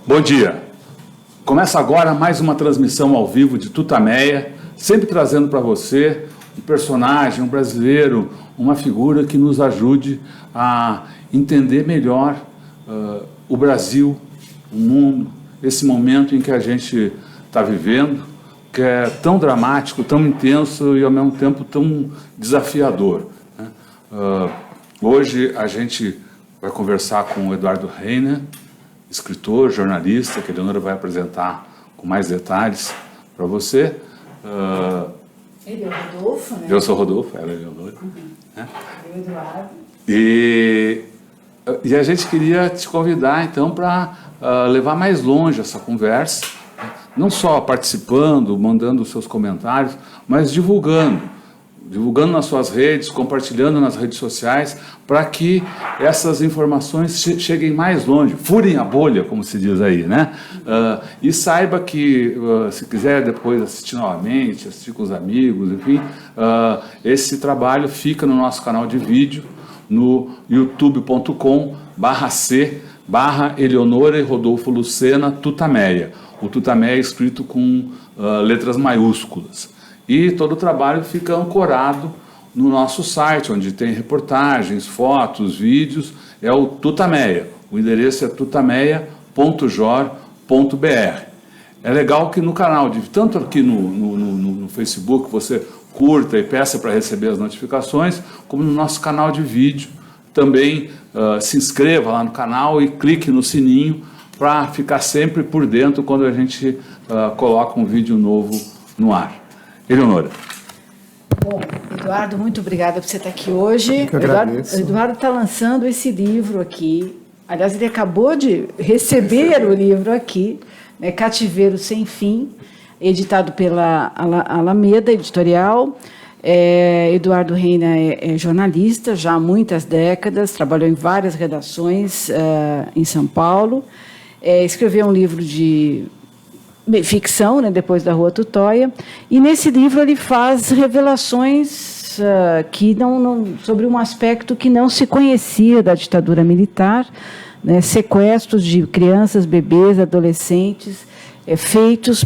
Bom dia. Começa agora mais uma transmissão ao vivo de Tutameia, sempre trazendo para você um personagem, um brasileiro, uma figura que nos ajude a entender melhor o Brasil, o mundo, esse momento em que a gente está vivendo, que é tão dramático, tão intenso e ao mesmo tempo tão desafiador, né? Hoje a gente vai conversar com o Eduardo Reina, escritor, jornalista, que a Eleonora vai apresentar com mais detalhes para você. Ele é o Rodolfo, né? Eu sou o Rodolfo, ela é a Eleonora. Né? Eu, Eduardo. E a gente queria te convidar, então, para levar mais longe essa conversa, não só participando, mandando os seus comentários, mas divulgando nas suas redes, compartilhando nas redes sociais, para que essas informações cheguem mais longe, furem a bolha, como se diz aí, né? E saiba que, se quiser depois assistir novamente, assistir com os amigos, enfim, esse trabalho fica no nosso canal de vídeo, no youtube.com/C/Eleonora e Rodolfo Lucena Tutameia. O Tutameia é escrito com letras maiúsculas. E todo o trabalho fica ancorado no nosso site, onde tem reportagens, fotos, vídeos, é o Tutameia. O endereço é tutameia.jor.br. É legal que no canal, tanto aqui no Facebook, você curta e peça para receber as notificações, como no nosso canal de vídeo. Também se inscreva lá no canal e clique no sininho para ficar sempre por dentro quando a gente coloca um vídeo novo no ar. Eleonora. Bom, Eduardo, muito obrigada por você estar aqui hoje. Eu agradeço. Eduardo está lançando esse livro aqui. Aliás, ele acabou de receber o livro aqui, né, Cativeiro Sem Fim, editado pela Alameda Editorial. Eduardo Reina é jornalista já há muitas décadas, trabalhou em várias redações em São Paulo. Escreveu um livro de ficção, né, depois da Rua Tutóia, e nesse livro ele faz revelações que sobre um aspecto que não se conhecia da ditadura militar, né, sequestros de crianças, bebês, adolescentes, feitos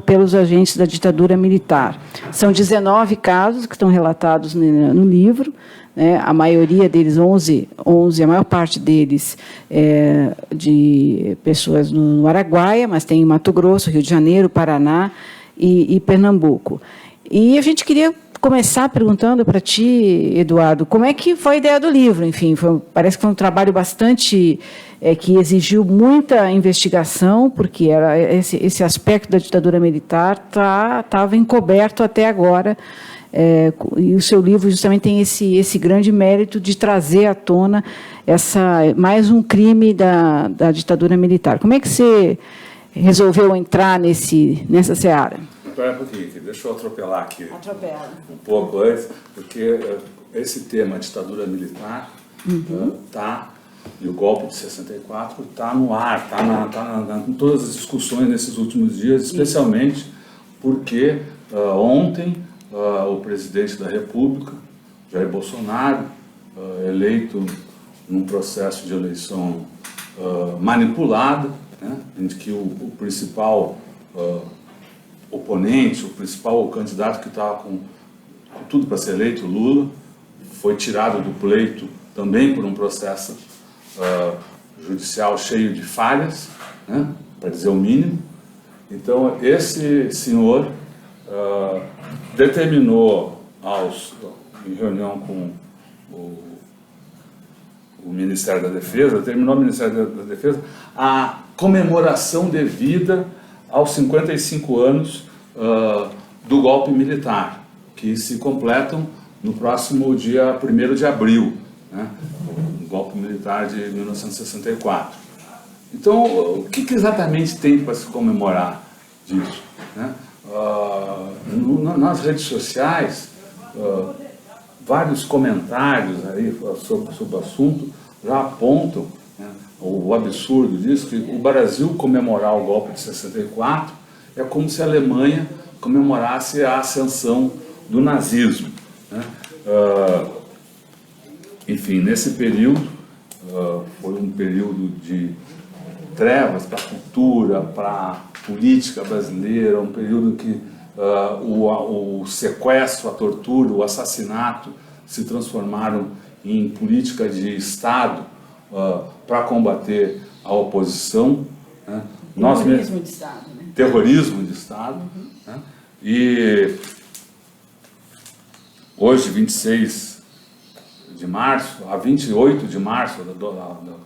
pelos agentes da ditadura militar. São 19 casos que estão relatados no livro, né, a maioria deles, 11, a maior parte deles de pessoas no Araguaia, mas tem Mato Grosso, Rio de Janeiro, Paraná e Pernambuco. E a gente queria começar perguntando para ti, Eduardo, como é que foi a ideia do livro? Enfim, parece que foi um trabalho bastante que exigiu muita investigação, porque era esse aspecto da ditadura militar estava encoberto até agora. E o seu livro justamente tem esse grande mérito de trazer à tona mais um crime da ditadura militar. Como é que você resolveu entrar nessa seara? Espera um pouquinho, deixa eu atropelar aqui. Atropela. Um pouco antes, porque esse tema, ditadura militar, e o golpe de 64 está no ar, está em todas as discussões nesses últimos dias, especialmente porque ontem o presidente da República, Jair Bolsonaro, eleito num processo de eleição manipulado, né, em que o principal oponente, o principal candidato que estava com tudo para ser eleito, Lula, foi tirado do pleito também por um processo judicial cheio de falhas, né, para dizer o mínimo. Então, esse senhor determinou, em reunião com o Ministério da Defesa, determinou ao Ministério da Defesa a comemoração devida aos 55 anos do golpe militar, que se completam no próximo dia 1º de abril, né, o golpe militar de 1964. Então, o que exatamente tem para se comemorar disso, né? Nas redes sociais, vários comentários aí sobre o assunto já apontam, né, o absurdo disso, que o Brasil comemorar o golpe de 64 é como se a Alemanha comemorasse a ascensão do nazismo, né? Enfim, nesse período, foi um período de trevas para a cultura, para a política brasileira, um período que o sequestro, a tortura, o assassinato se transformaram em política de Estado para combater a oposição. Né? Terrorismo de Estado. Né? Terrorismo de Estado. Né? E hoje, 26 de março, a 28 de março,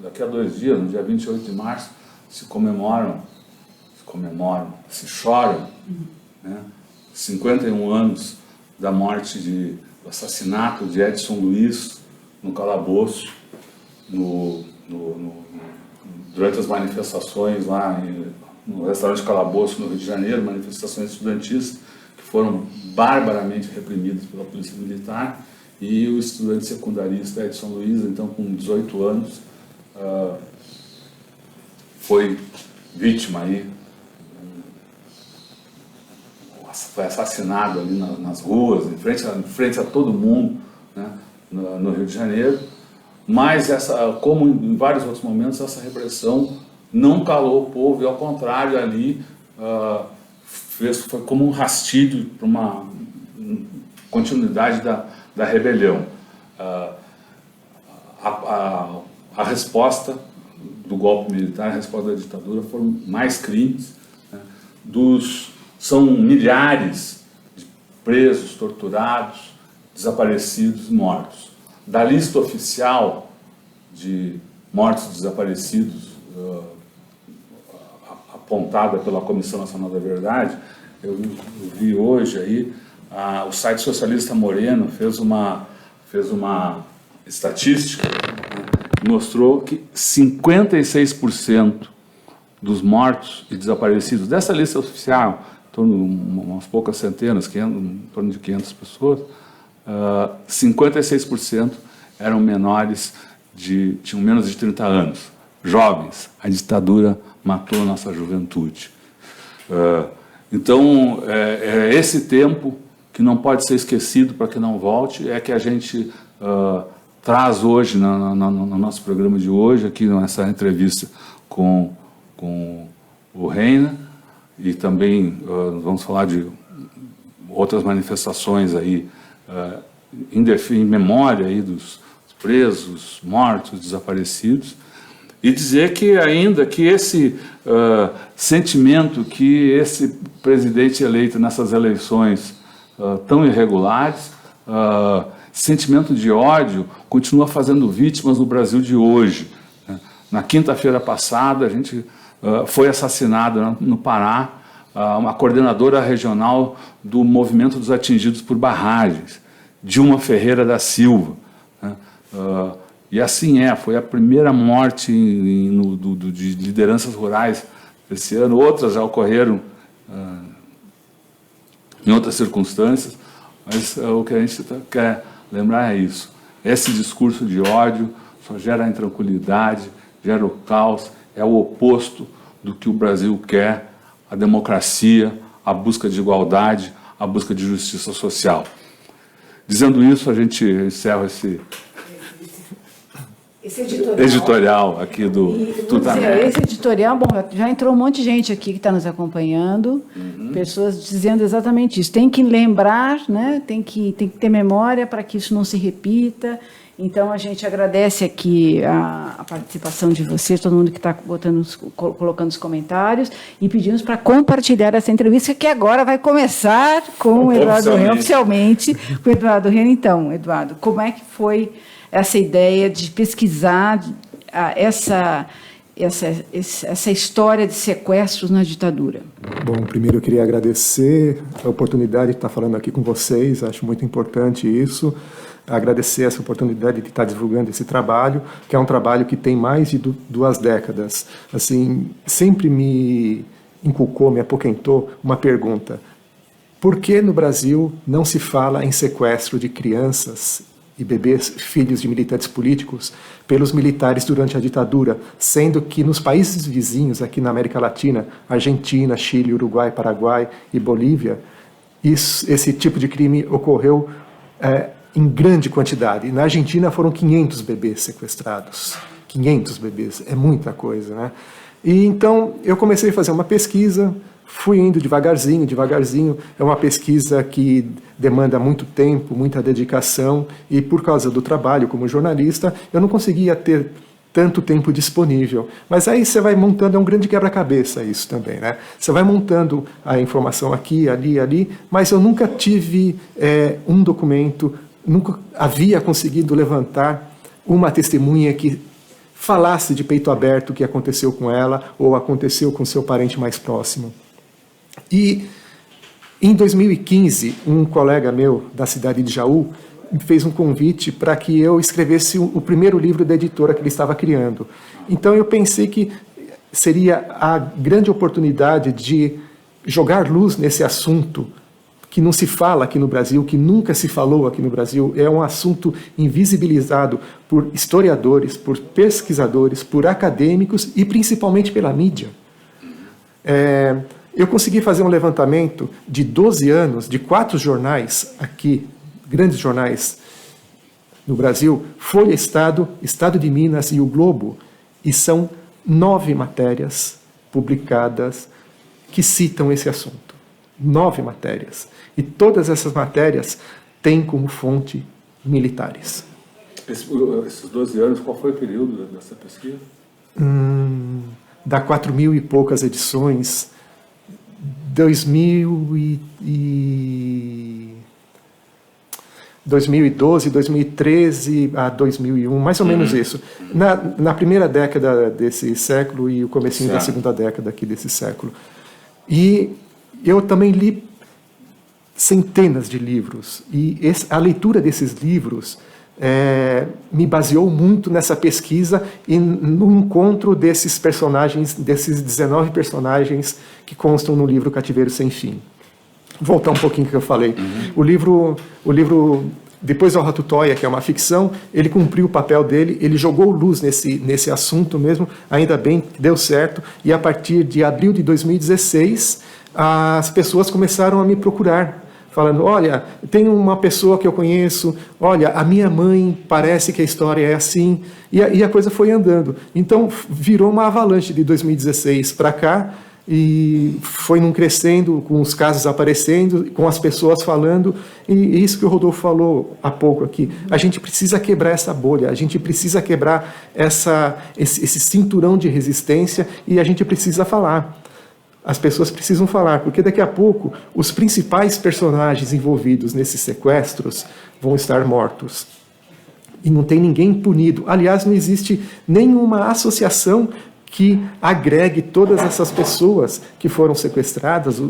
daqui a 2 dias, no dia 28 de março, se choram, né? 51 anos da morte do assassinato de Edson Luiz no calabouço, durante as manifestações lá no restaurante Calabouço, no Rio de Janeiro, manifestações estudantis que foram barbaramente reprimidas pela polícia militar, e o estudante secundarista Edson Luiz, então com 18 anos, foi vítima aí, foi assassinado ali nas ruas, em frente a todo mundo, né, no Rio de Janeiro. Mas, como em vários outros momentos, essa repressão não calou o povo, e ao contrário, ali foi como um rastilho para uma continuidade da rebelião. A resposta do golpe militar, a resposta da ditadura, foram mais crimes, né? São milhares de presos, torturados, desaparecidos e mortos. Da lista oficial de mortos e desaparecidos apontada pela Comissão Nacional da Verdade, eu vi hoje aí, o site Socialista Moreno fez uma estatística, né, que mostrou que 56% dos mortos e desaparecidos dessa lista oficial, em torno de umas poucas centenas, em torno de 500 pessoas, 56% eram menores tinham menos de 30 anos, jovens. A ditadura matou a nossa juventude. Então, esse tempo que não pode ser esquecido para que não volte, é que a gente traz hoje, no nosso programa de hoje, aqui nessa entrevista com o Reina, e também vamos falar de outras manifestações aí, em memória aí dos presos, mortos, desaparecidos, e dizer que ainda que esse sentimento que esse presidente eleito nessas eleições tão irregulares, sentimento de ódio, continua fazendo vítimas no Brasil de hoje. Né? Na quinta-feira passada, a gente foi assassinada no Pará uma coordenadora regional do Movimento dos Atingidos por Barragens, Dilma Ferreira da Silva. Né? E assim foi a primeira morte de lideranças rurais esse ano. Outras já ocorreram em outras circunstâncias, mas o que a gente quer lembrar é isso. Esse discurso de ódio só gera intranquilidade, gera o caos, é o oposto do que o Brasil quer, a democracia, a busca de igualdade, a busca de justiça social. Dizendo isso, a gente encerra esse editorial aqui do Tutameia. Esse editorial, bom, já entrou um monte de gente aqui que está nos acompanhando, pessoas dizendo exatamente isso. Tem que lembrar, né? Tem que ter memória para que isso não se repita. Então, a gente agradece aqui a participação de vocês, todo mundo que está colocando os comentários, e pedimos para compartilhar essa entrevista, que agora vai começar com o Eduardo Renan, oficialmente, com o Eduardo Renan. Então, Eduardo, como é que foi essa ideia de pesquisar essa história de sequestros na ditadura? Bom, primeiro eu queria agradecer a oportunidade de estar falando aqui com vocês, acho muito importante isso. Agradecer essa oportunidade de estar divulgando esse trabalho, que é um trabalho que tem mais de 2 décadas. Assim, sempre me inculcou, me apoquentou uma pergunta: por que no Brasil não se fala em sequestro de crianças e bebês, filhos de militantes políticos, pelos militares durante a ditadura, sendo que nos países vizinhos, aqui na América Latina, Argentina, Chile, Uruguai, Paraguai e Bolívia, esse tipo de crime ocorreu em grande quantidade. Na Argentina foram 500 bebês sequestrados. 500 bebês, é muita coisa, né? E então eu comecei a fazer uma pesquisa, fui indo devagarzinho, devagarzinho. É uma pesquisa que demanda muito tempo, muita dedicação, e por causa do trabalho como jornalista, eu não conseguia ter tanto tempo disponível. Mas aí você vai montando, é um grande quebra-cabeça isso também, né? Você vai montando a informação aqui, ali, mas eu nunca tive um documento, nunca havia conseguido levantar uma testemunha que falasse de peito aberto o que aconteceu com ela ou aconteceu com seu parente mais próximo. E em 2015, um colega meu da cidade de Jaú me fez um convite para que eu escrevesse o primeiro livro da editora que ele estava criando. Então eu pensei que seria a grande oportunidade de jogar luz nesse assunto que não se fala aqui no Brasil, que nunca se falou aqui no Brasil. É um assunto invisibilizado por historiadores, por pesquisadores, por acadêmicos e principalmente pela mídia. Eu consegui fazer um levantamento de 12 anos, de 4 jornais aqui, grandes jornais no Brasil, Folha Estado, Estado de Minas e o Globo, e são 9 matérias publicadas que citam esse assunto. 9 matérias. E todas essas matérias têm como fonte militares. Esses 12 anos, qual foi o período dessa pesquisa? Dá 4.000 e poucas edições, 2012, 2013 a 2001, mais ou menos isso. Na primeira década desse século e o comecinho da segunda década aqui desse século. E eu também li centenas de livros, e a leitura desses livros me baseou muito nessa pesquisa e no encontro desses personagens, desses 19 personagens que constam no livro Cativeiro Sem Fim. Vou voltar um pouquinho que eu falei. O livro, depois do Ratutóia, que é uma ficção, ele cumpriu o papel dele, ele jogou luz nesse assunto mesmo, ainda bem que deu certo, e a partir de abril de 2016, as pessoas começaram a me procurar, falando, olha, tem uma pessoa que eu conheço, olha, a minha mãe parece que a história é assim, e a coisa foi andando. Então, virou uma avalanche de 2016 para cá, e foi num crescendo, com os casos aparecendo, com as pessoas falando, e isso que o Rodolfo falou há pouco aqui, a gente precisa quebrar essa bolha, a gente precisa quebrar esse cinturão de resistência, e a gente precisa falar. As pessoas precisam falar, porque daqui a pouco os principais personagens envolvidos nesses sequestros vão estar mortos. E não tem ninguém punido. Aliás, não existe nenhuma associação que agregue todas essas pessoas que foram sequestradas,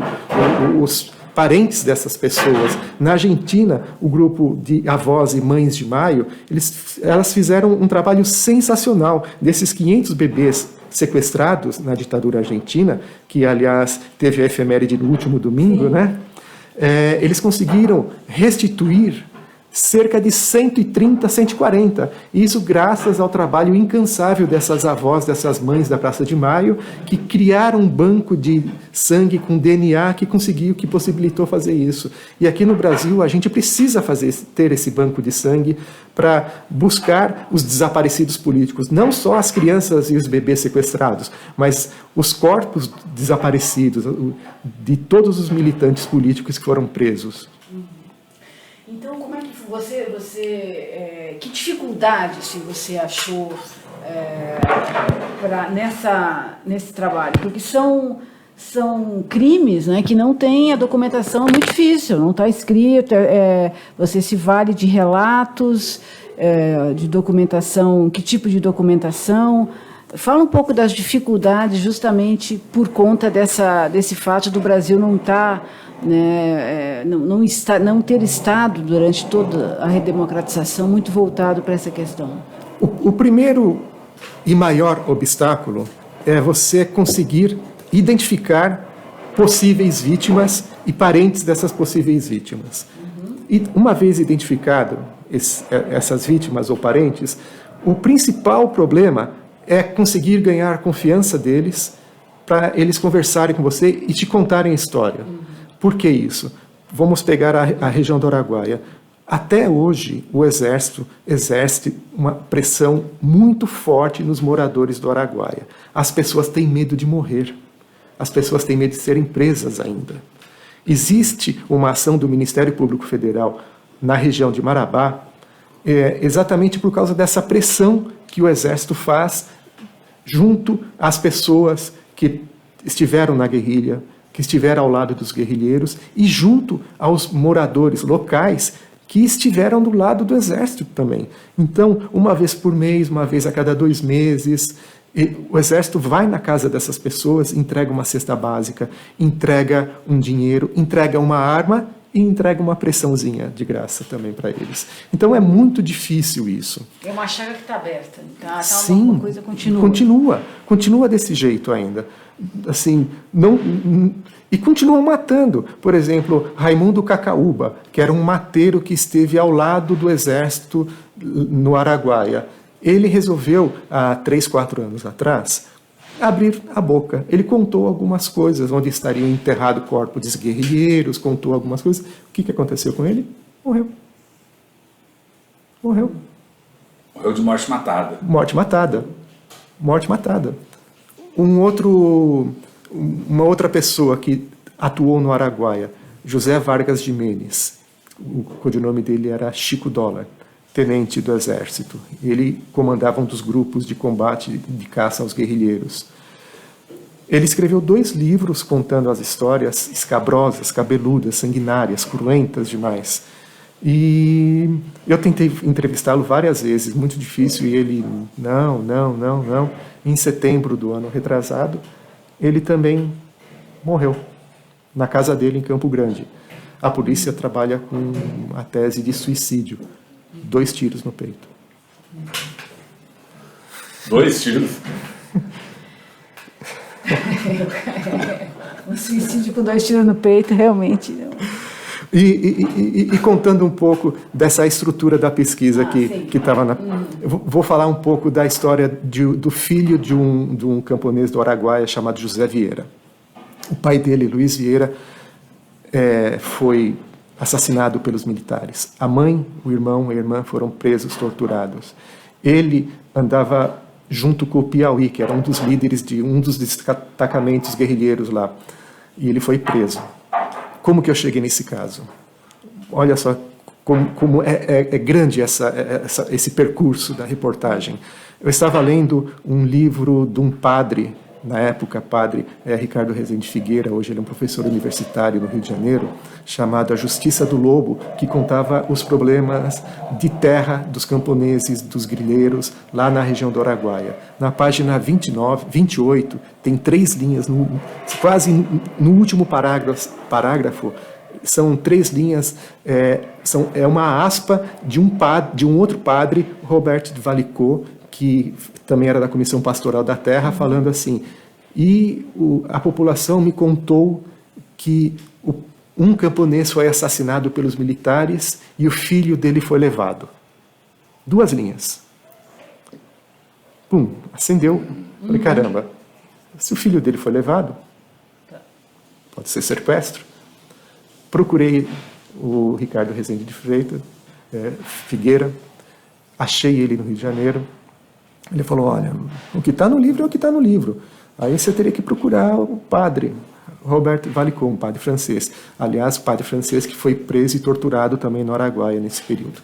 os parentes dessas pessoas. Na Argentina, o grupo de Avós e Mães de Maio, elas fizeram um trabalho sensacional. Desses 500 bebês sequestrados na ditadura argentina, que, aliás, teve a efeméride no último domingo, né? Eles conseguiram restituir cerca de 130, 140. Isso graças ao trabalho incansável dessas avós, dessas mães da Praça de Maio, que criaram um banco de sangue com DNA que possibilitou fazer isso. E aqui no Brasil a gente precisa ter esse banco de sangue para buscar os desaparecidos políticos, não só as crianças e os bebês sequestrados, mas os corpos desaparecidos de todos os militantes políticos que foram presos. Então, como é que que dificuldades você achou nesse trabalho? Porque são crimes, né, que não tem a documentação, é muito difícil, não está escrito, você se vale de relatos, de documentação, que tipo de documentação? Fala um pouco das dificuldades justamente por conta desse fato do Brasil não estar... não ter estado durante toda a redemocratização muito voltado para essa questão. O primeiro e maior obstáculo é você conseguir identificar possíveis vítimas e parentes dessas possíveis vítimas. E uma vez identificado essas vítimas ou parentes, o principal problema é conseguir ganhar a confiança deles para eles conversarem com você e te contarem a história. Por que isso? Vamos pegar a região do Araguaia. Até hoje, o Exército exerce uma pressão muito forte nos moradores do Araguaia. As pessoas têm medo de morrer. As pessoas têm medo de serem presas ainda. Existe uma ação do Ministério Público Federal na região de Marabá, exatamente por causa dessa pressão que o Exército faz junto às pessoas que estiveram na guerrilha, que estiveram ao lado dos guerrilheiros, e junto aos moradores locais que estiveram do lado do Exército também. Então, uma vez por mês, uma vez a cada 2 meses, o Exército vai na casa dessas pessoas, entrega uma cesta básica, entrega um dinheiro, entrega uma arma e entrega uma pressãozinha de graça também para eles. Então é muito difícil isso. É uma chaga que está aberta. Tá, sim, uma coisa continua. Continua desse jeito ainda. Assim, e continuam matando. Por exemplo, Raimundo Cacaúba, que era um mateiro que esteve ao lado do Exército no Araguaia. Ele resolveu, há 3, 4 anos atrás, abrir a boca. Ele contou algumas coisas, onde estariam enterrados corpos de guerrilheiros, contou algumas coisas. O que aconteceu com ele? Morreu. Morreu de morte matada. Morte matada. Morte matada. Uma outra pessoa que atuou no Araguaia, José Vargas de Menes, o codinome dele era Chico Dólar, tenente do Exército. Ele comandava um dos grupos de combate de caça aos guerrilheiros. Ele escreveu 2 livros contando as histórias escabrosas, cabeludas, sanguinárias, cruentas demais. E eu tentei entrevistá-lo várias vezes, muito difícil, e ele, não. Em setembro do ano retrasado, ele também morreu, na casa dele em Campo Grande. A polícia trabalha com a tese de suicídio. 2 tiros no peito. 2 tiros? Um suicídio com 2 tiros no peito, realmente não. E contando um pouco dessa estrutura da pesquisa que estava na... Vou falar um pouco da história do filho de um camponês do Araguaia chamado José Vieira. O pai dele, Luiz Vieira, foi assassinado pelos militares. A mãe, o irmão e a irmã foram presos, torturados. Ele andava junto com o Piauí, que era um dos líderes de um dos destacamentos guerrilheiros lá. E ele foi preso. Como que eu cheguei nesse caso? Olha só como é grande esse percurso da reportagem. Eu estava lendo um livro de um padre, na época padre Ricardo Rezende Figueira, hoje ele é um professor universitário no Rio de Janeiro, chamado A Justiça do Lobo, que contava os problemas de terra dos camponeses, dos grileiros, lá na região do Araguaia. Na página 28, tem 3 linhas, quase no último parágrafo, são 3 linhas, é uma aspa de um outro padre, Roberto de Valicot, que também era da Comissão Pastoral da Terra, falando assim, a população me contou que um camponês foi assassinado pelos militares e o filho dele foi levado. 2 linhas. Pum, acendeu. Falei, caramba, se o filho dele foi levado, pode ser sequestro. Procurei o Ricardo Rezende de Freitas, Figueira, achei ele no Rio de Janeiro. Ele falou, olha, o que está no livro é o que está no livro. Aí você teria que procurar o padre, Roberto Valicot, um padre francês. Aliás, padre francês que foi preso e torturado também no Araguaia nesse período.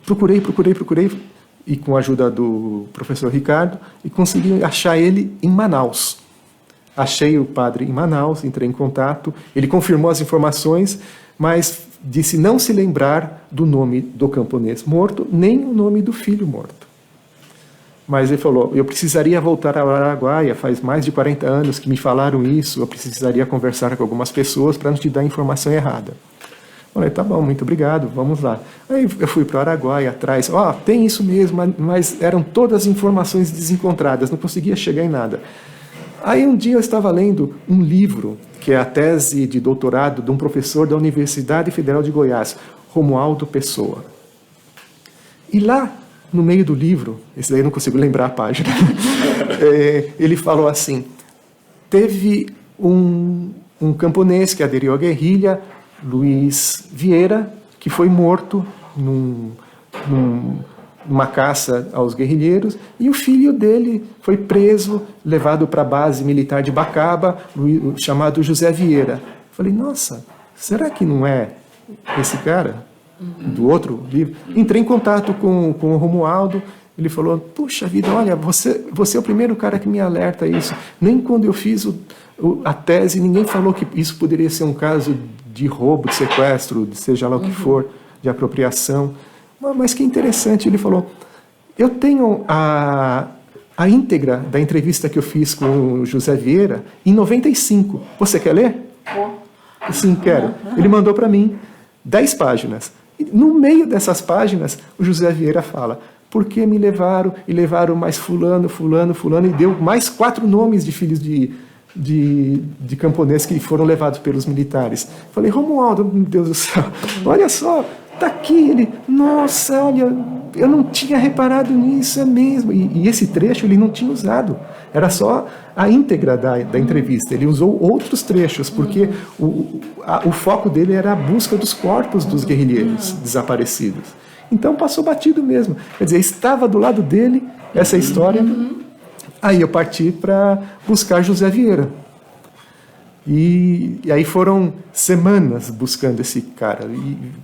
Procurei, e com a ajuda do professor Ricardo, e consegui achar ele em Manaus. Achei o padre em Manaus, entrei em contato, ele confirmou as informações, mas disse não se lembrar do nome do camponês morto, nem o nome do filho morto. Mas ele falou, eu precisaria voltar ao Araguaia, faz mais de 40 anos que me falaram isso, eu precisaria conversar com algumas pessoas para não te dar a informação errada. Falei, tá bom, muito obrigado, vamos lá. Aí eu fui para o Araguaia atrás, tem isso mesmo, mas eram todas informações desencontradas, não conseguia chegar em nada. Aí um dia eu estava lendo um livro, que é a tese de doutorado de um professor da Universidade Federal de Goiás, Romualdo Pessoa. E lá, no meio do livro, esse daí eu não consigo lembrar a página, ele falou assim, teve um camponês que aderiu à guerrilha, Luiz Vieira, que foi morto numa caça aos guerrilheiros, e o filho dele foi preso, levado para a base militar de Bacaba, chamado José Vieira. Falei, nossa, será que não é esse cara do outro livro? Entrei em contato com o Romualdo, ele falou, puxa vida, olha, você é o primeiro cara que me alerta a isso. Nem quando eu fiz a tese, ninguém falou que isso poderia ser um caso de roubo, de sequestro, de seja lá o que for, de apropriação. Mas que interessante, ele falou, eu tenho a íntegra da entrevista que eu fiz com o José Vieira em 95. Você quer ler? Sim, quero. Ele mandou para mim 10 páginas. E no meio dessas páginas, o José Vieira fala, porque me levaram, e levaram mais fulano, e deu mais 4 nomes de filhos de camponeses que foram levados pelos militares. Falei, Romualdo, meu Deus do céu, olha só, tá aqui, ele, nossa, olha, eu não tinha reparado nisso, é mesmo. E esse trecho ele não tinha usado, era só a íntegra da entrevista. Ele usou outros trechos, porque o foco dele era a busca dos corpos dos guerrilheiros desaparecidos. Então passou batido mesmo. Quer dizer, estava do lado dele essa história. Aí eu parti para buscar José Vieira. E aí foram semanas buscando esse cara,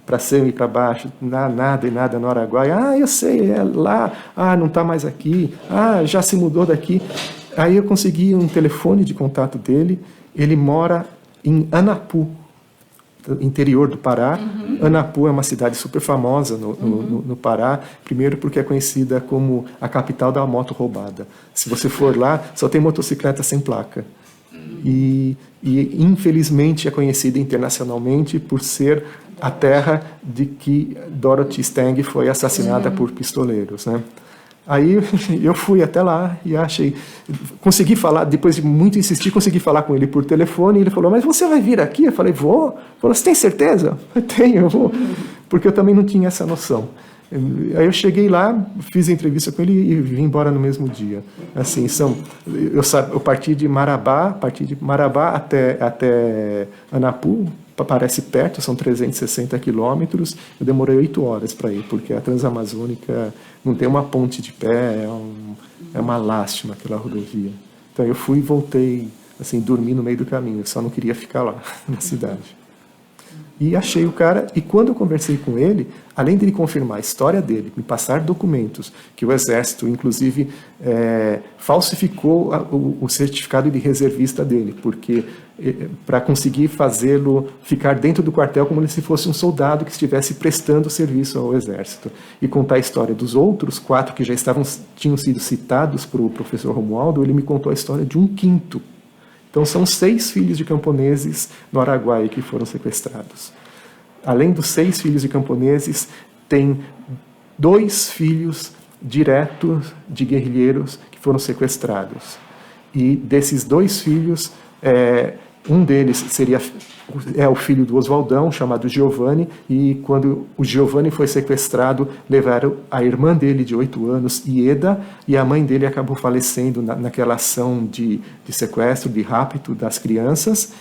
para cima e para baixo, nada e nada no Araguaia. Ah, eu sei, é lá, não está mais aqui, já se mudou daqui. Aí eu consegui um telefone de contato dele, ele mora em Anapu, interior do Pará. Anapu é uma cidade super famosa no Pará, primeiro porque é conhecida como a capital da moto roubada. Se você for lá, só tem motocicleta sem placa. E infelizmente é conhecida internacionalmente por ser a terra de que Dorothy Stang foi assassinada por pistoleiros, né? Aí eu fui até lá e consegui falar, depois de muito insistir, consegui falar com ele por telefone, e ele falou, mas você vai vir aqui? Eu falei, vou. Ele falou, você tem certeza? Eu tenho, eu vou. Porque eu também não tinha essa noção. Aí eu cheguei lá, fiz a entrevista com ele e vim embora no mesmo dia. Assim, eu parti de Marabá até Anapu, parece perto, são 360 quilômetros. Eu demorei 8 horas para ir, porque a Transamazônica não tem uma ponte de pé, é uma lástima aquela rodovia. Então eu fui e voltei, assim, dormi no meio do caminho, eu só não queria ficar lá na cidade. E achei o cara, e quando eu conversei com ele, além de ele confirmar a história dele, me passar documentos, que o Exército, inclusive, falsificou o certificado de reservista dele, porque para conseguir fazê-lo ficar dentro do quartel como se fosse um soldado que estivesse prestando serviço ao Exército. E contar a história dos outros 4 que já tinham sido citados para o professor Romualdo, ele me contou a história de um 5º. Então são 6 filhos de camponeses no Araguaia que foram sequestrados. Além dos 6 filhos de camponeses, tem 2 filhos diretos de guerrilheiros que foram sequestrados. E desses 2 filhos, um deles é o filho do Oswaldão, chamado Giovanni, e quando o Giovanni foi sequestrado, levaram a irmã dele de 8 anos, Ieda, e a mãe dele acabou falecendo naquela ação de sequestro, de rapto das crianças.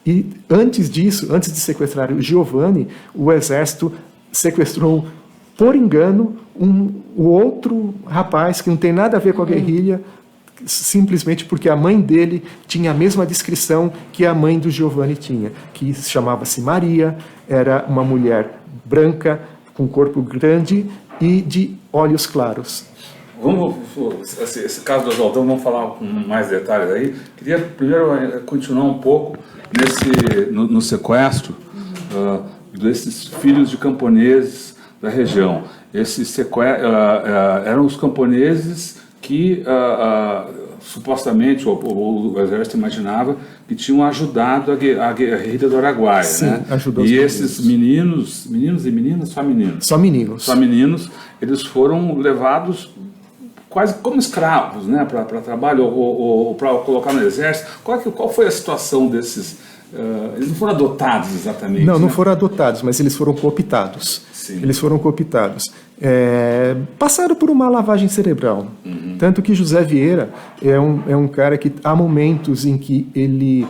E antes disso, antes de sequestrar o Giovanni, o Exército sequestrou, por engano, o outro rapaz que não tem nada a ver com a guerrilha, simplesmente porque a mãe dele tinha a mesma descrição que a mãe do Giovanni tinha, que chamava-se Maria, era uma mulher branca, com corpo grande e de olhos claros. Vamos, esse caso do Oswaldão, vamos falar com mais detalhes aí. Queria primeiro continuar um pouco no sequestro desses filhos de camponeses da região. Eram os camponeses que supostamente o Exército imaginava que tinham ajudado a guerrilha do Araguaia. Sim, né? Ajudou. E esses meninos e meninas, só meninos? Só meninos, eles foram levados quase como escravos, né, para trabalho ou para colocar no Exército. Qual foi a situação desses? Eles não foram adotados exatamente? Não foram adotados, mas eles foram cooptados. Sim. Eles foram cooptados. Passaram por uma lavagem cerebral. Tanto que José Vieira é um cara que há momentos em que ele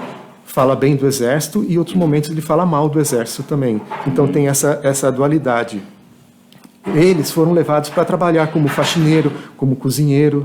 fala bem do exército e em outros momentos ele fala mal do exército também. Então tem essa dualidade. Eles foram levados para trabalhar como faxineiro, como cozinheiro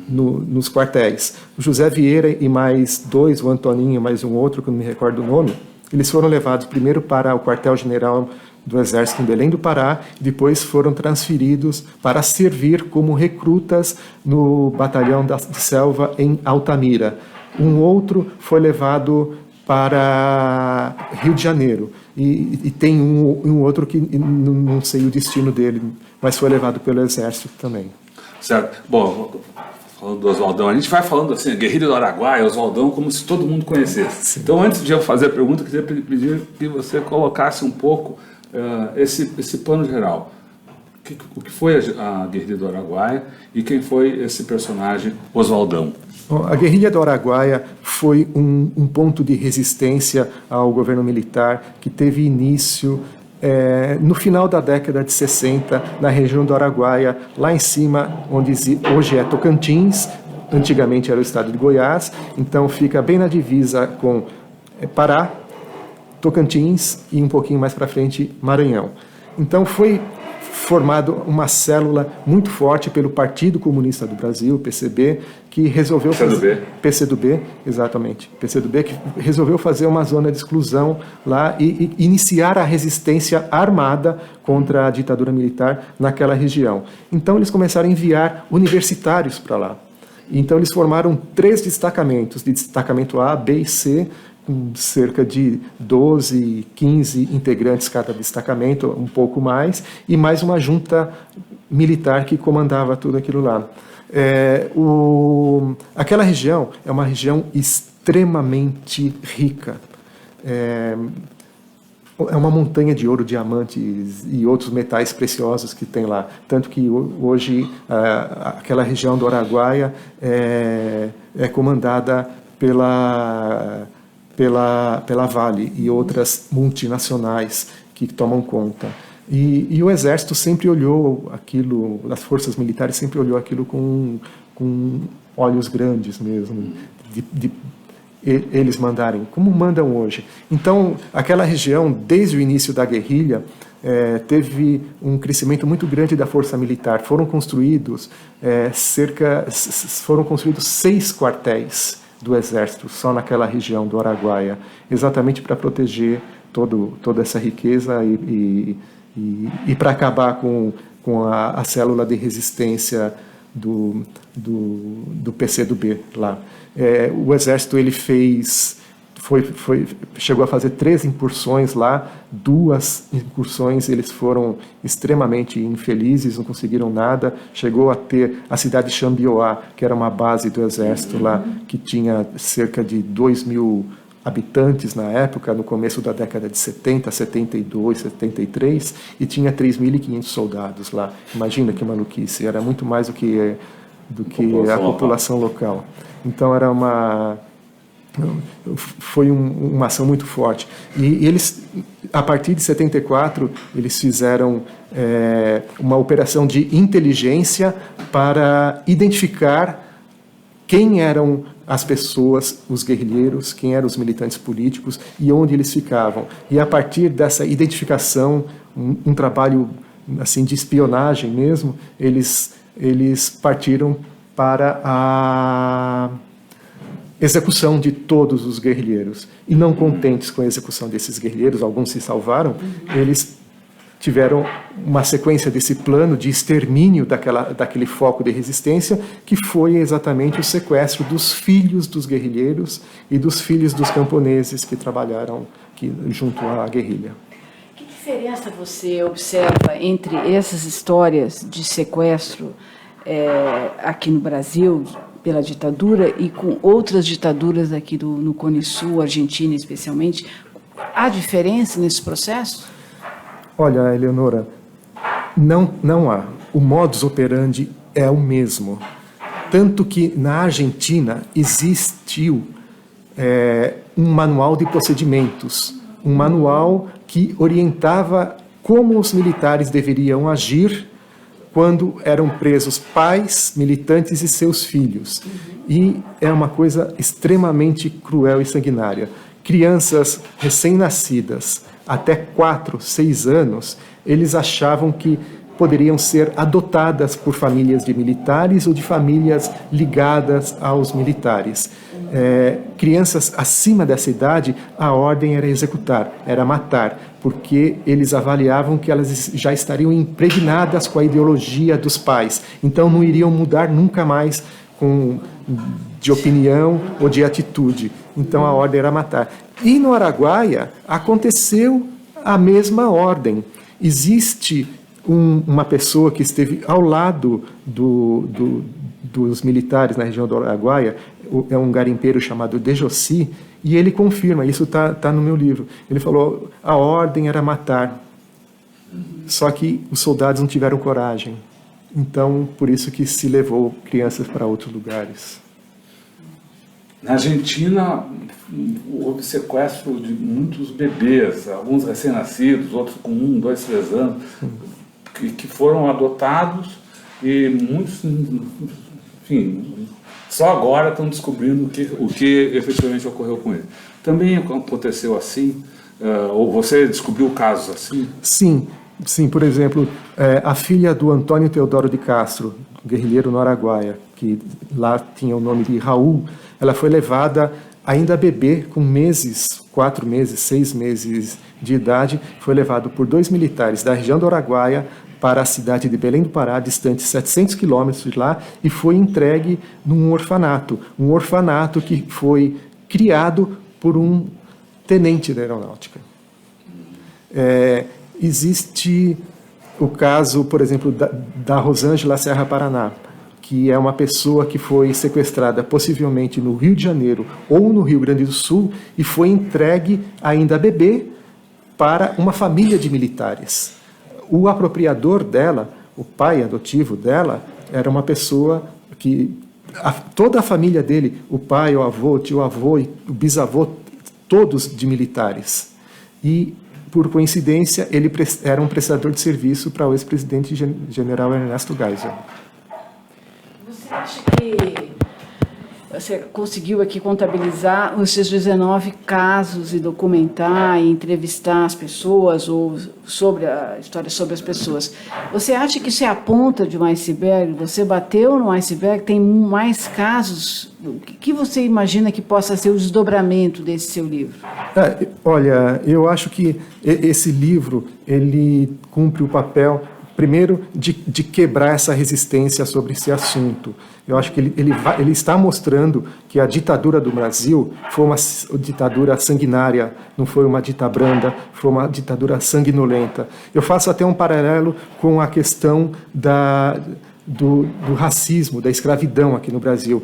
nos quartéis. O José Vieira e mais dois, o Antoninho e mais um outro, que eu não me recordo o nome, eles foram levados primeiro para o quartel-general do Exército em Belém do Pará, e depois foram transferidos para servir como recrutas no batalhão de Selva em Altamira. Um outro foi levado para Rio de Janeiro, e tem um outro que não sei o destino dele, mas foi levado pelo Exército também. Certo. Bom, falando do Oswaldão, a gente vai falando assim, Guerrilha do Araguaia, Oswaldão, como se todo mundo conhecesse. Sim. Então, antes de eu fazer a pergunta, eu queria pedir que você colocasse um pouco esse plano geral. O que foi a Guerrilha do Araguaia e quem foi esse personagem, Oswaldão? A Guerrilha do Araguaia foi um ponto de resistência ao governo militar que teve início no final da década de 60, na região do Araguaia, lá em cima, onde hoje é Tocantins, antigamente era o estado de Goiás, então fica bem na divisa com Pará, Tocantins e um pouquinho mais para frente Maranhão. Então foi formado uma célula muito forte pelo Partido Comunista do Brasil, PCB, que resolveu PCdoB, exatamente, PCdoB, que resolveu fazer uma zona de exclusão lá e iniciar a resistência armada contra a ditadura militar naquela região. Então eles começaram a enviar universitários para lá. Então eles formaram 3 destacamentos, de destacamento A, B e C, com cerca de 12, 15 integrantes cada destacamento, um pouco mais, e mais uma junta militar que comandava tudo aquilo lá. Aquela região é uma região extremamente rica. É uma montanha de ouro, diamantes e outros metais preciosos que tem lá. Tanto que hoje aquela região do Araguaia é comandada pela Vale e outras multinacionais que tomam conta. E o Exército sempre olhou aquilo, as forças militares sempre olhou aquilo com olhos grandes mesmo, de eles mandarem, como mandam hoje. Então, aquela região, desde o início da guerrilha, teve um crescimento muito grande da força militar. Foram construídos 6 quartéis do Exército, só naquela região do Araguaia, exatamente para proteger toda essa riqueza e para acabar com a célula de resistência do PCdoB lá. O Exército ele chegou a fazer 3 incursões lá, 2 incursões eles foram extremamente infelizes, não conseguiram nada. Chegou a ter a cidade de Xambioá, que era uma base do Exército lá, que tinha cerca de 2.000 habitantes na época, no começo da década de 70, 72, 73, e tinha 3.500 soldados lá. Imagina que maluquice, era muito mais do que a população local. Então foi uma ação muito forte. E eles, a partir de 74, eles fizeram uma operação de inteligência para identificar quem eram as pessoas, os guerrilheiros, quem eram os militantes políticos e onde eles ficavam. E a partir dessa identificação, um trabalho assim de espionagem mesmo, eles partiram para a execução de todos os guerrilheiros. E não contentes com a execução desses guerrilheiros, alguns se salvaram, eles tiveram uma sequência desse plano de extermínio daquele foco de resistência, que foi exatamente o sequestro dos filhos dos guerrilheiros e dos filhos dos camponeses que trabalharam junto à guerrilha. Que diferença você observa entre essas histórias de sequestro aqui no Brasil, pela ditadura, e com outras ditaduras aqui no Cone Sul, Argentina especialmente? Há diferença nesse processo? Olha, Eleonora, não há. O modus operandi é o mesmo. Tanto que na Argentina existiu um manual de procedimentos, um manual que orientava como os militares deveriam agir quando eram presos pais, militantes e seus filhos. E é uma coisa extremamente cruel e sanguinária, crianças recém-nascidas até 4, 6 anos, eles achavam que poderiam ser adotadas por famílias de militares ou de famílias ligadas aos militares. Crianças acima dessa idade, a ordem era executar, era matar, porque eles avaliavam que elas já estariam impregnadas com a ideologia dos pais, então não iriam mudar nunca mais de opinião ou de atitude. Então a ordem era matar. E no Araguaia aconteceu a mesma ordem. Existe uma pessoa que esteve ao lado dos militares na região do Araguaia, é um garimpeiro chamado Dejossi, e ele confirma, isso está no meu livro. Ele falou, a ordem era matar, só que os soldados não tiveram coragem. Então, por isso que se levou crianças para outros lugares. Na Argentina, houve sequestro de muitos bebês, alguns recém-nascidos, outros com 1, 2, 3 anos, que foram adotados e muitos, enfim, só agora estão descobrindo o que efetivamente ocorreu com eles. Também aconteceu assim? Ou você descobriu casos assim? Sim, por exemplo, a filha do Antônio Teodoro de Castro, guerrilheiro no Araguaia, que lá tinha o nome de Raul, ela foi levada ainda bebê, com meses, 4 meses, 6 meses de idade, foi levado por 2 militares da região do Araguaia para a cidade de Belém do Pará, distante 700 quilômetros de lá, e foi entregue num orfanato que foi criado por um tenente da aeronáutica. Existe o caso, por exemplo, da Rosângela Serra Paraná, que é uma pessoa que foi sequestrada possivelmente no Rio de Janeiro ou no Rio Grande do Sul e foi entregue ainda bebê para uma família de militares. O apropriador dela, o pai adotivo dela, era uma pessoa que toda a família dele, o pai, o avô, o tio-avô e o bisavô, todos de militares. E, por coincidência, ele era um prestador de serviço para o ex-presidente general Ernesto Geisel. Você acha que você conseguiu aqui contabilizar esses 19 casos e documentar e entrevistar as pessoas ou sobre a história sobre as pessoas? Você acha que isso é a ponta de um iceberg? Você bateu no iceberg? Tem mais casos? O que você imagina que possa ser o desdobramento desse seu livro? Olha, eu acho que esse livro ele cumpre o papel, primeiro, de quebrar essa resistência sobre esse assunto. Eu acho que ele está mostrando que a ditadura do Brasil foi uma ditadura sanguinária, não foi uma ditadura branda, foi uma ditadura sanguinolenta. Eu faço até um paralelo com a questão do racismo, da escravidão aqui no Brasil.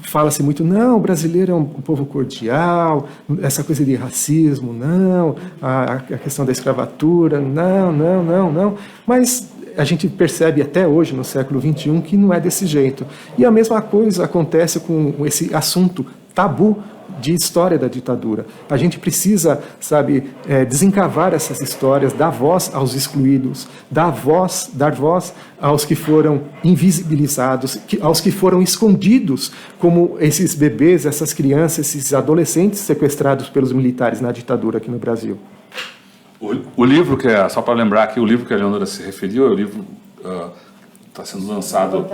Fala-se muito, não, o brasileiro é um povo cordial, essa coisa de racismo, não, a questão da escravatura, não. Mas a gente percebe até hoje, no século XXI, que não é desse jeito. E a mesma coisa acontece com esse assunto tabu de história da ditadura. A gente precisa, desencavar essas histórias, dar voz aos excluídos, dar voz aos que foram invisibilizados, aos que foram escondidos, como esses bebês, essas crianças, esses adolescentes sequestrados pelos militares na ditadura aqui no Brasil. O livro só para lembrar aqui, o livro que a Leonora se referiu, é o livro está sendo lançado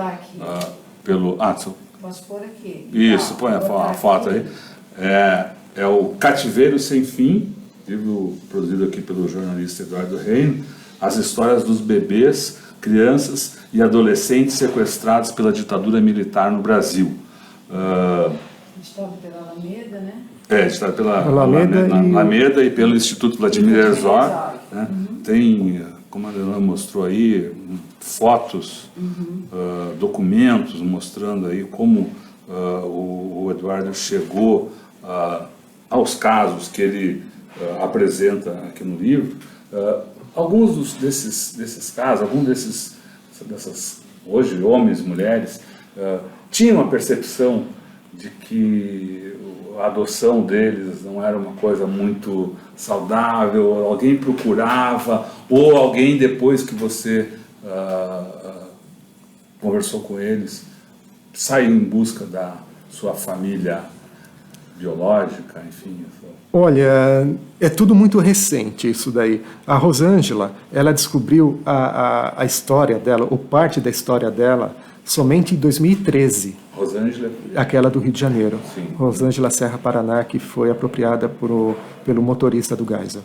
pelo... Posso pôr aqui? Isso, põe a foto aí. É o Cativeiro Sem Fim, livro produzido aqui pelo jornalista Eduardo Reino, as histórias dos bebês, crianças e adolescentes sequestrados pela ditadura militar no Brasil. Editado pela Alameda, né? Editado pela Alameda e pelo Instituto Vladimir Herzog. Né? Tem, como a Leonora mostrou aí, fotos, documentos mostrando aí como o Eduardo chegou aos casos que ele apresenta aqui no livro. Alguns desses casos, dessas hoje homens e mulheres, tinham a percepção de que a adoção deles não era uma coisa muito saudável, alguém procurava, ou alguém, depois que você conversou com eles, saiu em busca da sua família biológica, enfim? Olha, é tudo muito recente isso daí. A Rosângela, ela descobriu a história dela, ou parte da história dela, somente em 2013. Rosângela? Aquela do Rio de Janeiro. Sim. Rosângela Serra Paraná, que foi apropriada pelo motorista do Geisel.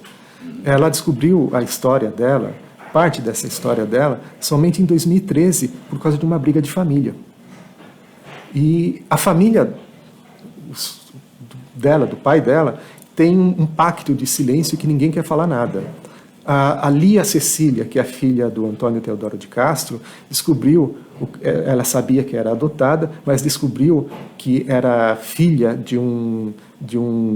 Ela descobriu a história dela, parte dessa história dela, somente em 2013, por causa de uma briga de família. E a família dela, do pai dela, tem um pacto de silêncio que ninguém quer falar nada. A Lia Cecília, que é a filha do Antônio Teodoro de Castro, descobriu, ela sabia que era adotada, mas descobriu que era filha de um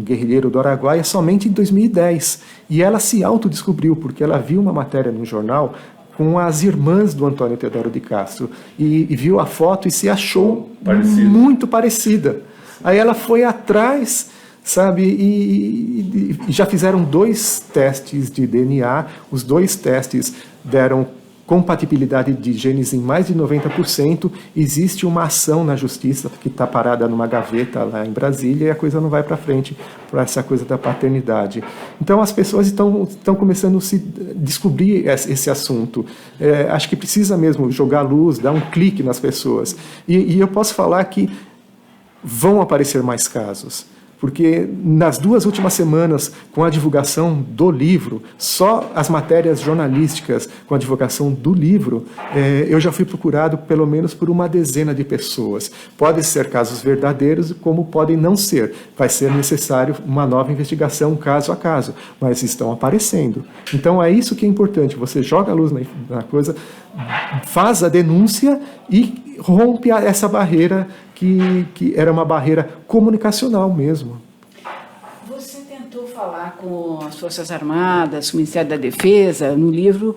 guerrilheiro do Araguaia somente em 2010. E ela se autodescobriu, porque ela viu uma matéria no jornal com as irmãs do Antônio Teodoro de Castro, e viu a foto e se achou muito parecida. Aí ela foi atrás, sabe, e já fizeram 2 testes de DNA, os 2 testes deram compatibilidade de genes em mais de 90%, existe uma ação na justiça que está parada numa gaveta lá em Brasília e a coisa não vai para frente para essa coisa da paternidade. Então as pessoas estão começando a se descobrir esse assunto. Acho que precisa mesmo jogar luz, dar um clique nas pessoas. E eu posso falar que vão aparecer mais casos, porque nas 2 últimas semanas, com a divulgação do livro, só as matérias jornalísticas com a divulgação do livro, eu já fui procurado pelo menos por uma dezena de pessoas. Podem ser casos verdadeiros, como podem não ser. Vai ser necessário uma nova investigação, caso a caso, mas estão aparecendo. Então é isso que é importante, você joga a luz na coisa, faz a denúncia e rompe essa barreira que era uma barreira comunicacional mesmo. Você tentou falar com as Forças Armadas, com o Ministério da Defesa. No livro,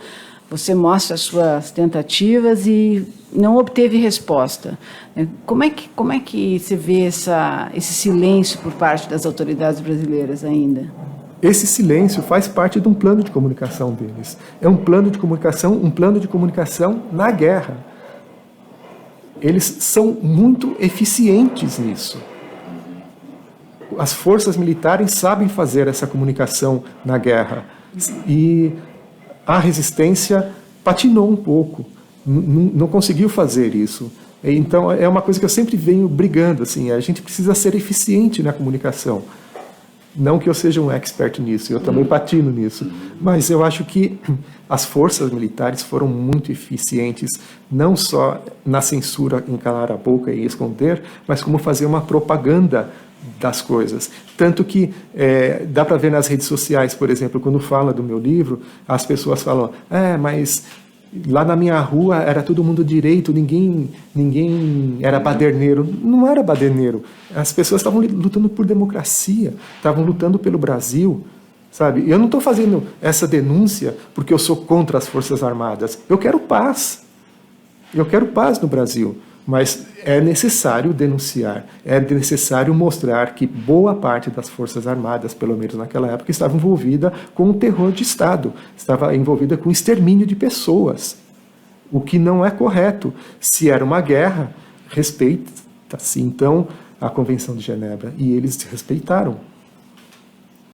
você mostra as suas tentativas e não obteve resposta. Como é que você vê esse silêncio por parte das autoridades brasileiras ainda? Esse silêncio faz parte de um plano de comunicação deles. É um plano de comunicação na guerra. Eles são muito eficientes nisso. As forças militares sabem fazer essa comunicação na guerra. E a resistência patinou um pouco, não conseguiu fazer isso. Então, é uma coisa que eu sempre venho brigando, assim, a gente precisa ser eficiente na comunicação. Não que eu seja um expert nisso, eu também patino nisso, mas eu acho que as forças militares foram muito eficientes, não só na censura, em calar a boca e esconder, mas como fazer uma propaganda das coisas. Tanto que dá para ver nas redes sociais, por exemplo, quando fala do meu livro, as pessoas falam, mas lá na minha rua era todo mundo direito, ninguém era baderneiro. Não era baderneiro. As pessoas estavam lutando por democracia, estavam lutando pelo Brasil, sabe? Eu não estou fazendo essa denúncia porque eu sou contra as Forças Armadas. Eu quero paz. Eu quero paz no Brasil. Mas é necessário denunciar, é necessário mostrar que boa parte das Forças Armadas, pelo menos naquela época, estava envolvida com o terror de Estado, estava envolvida com o extermínio de pessoas, o que não é correto. Se era uma guerra, respeita-se então a Convenção de Genebra, e eles respeitaram.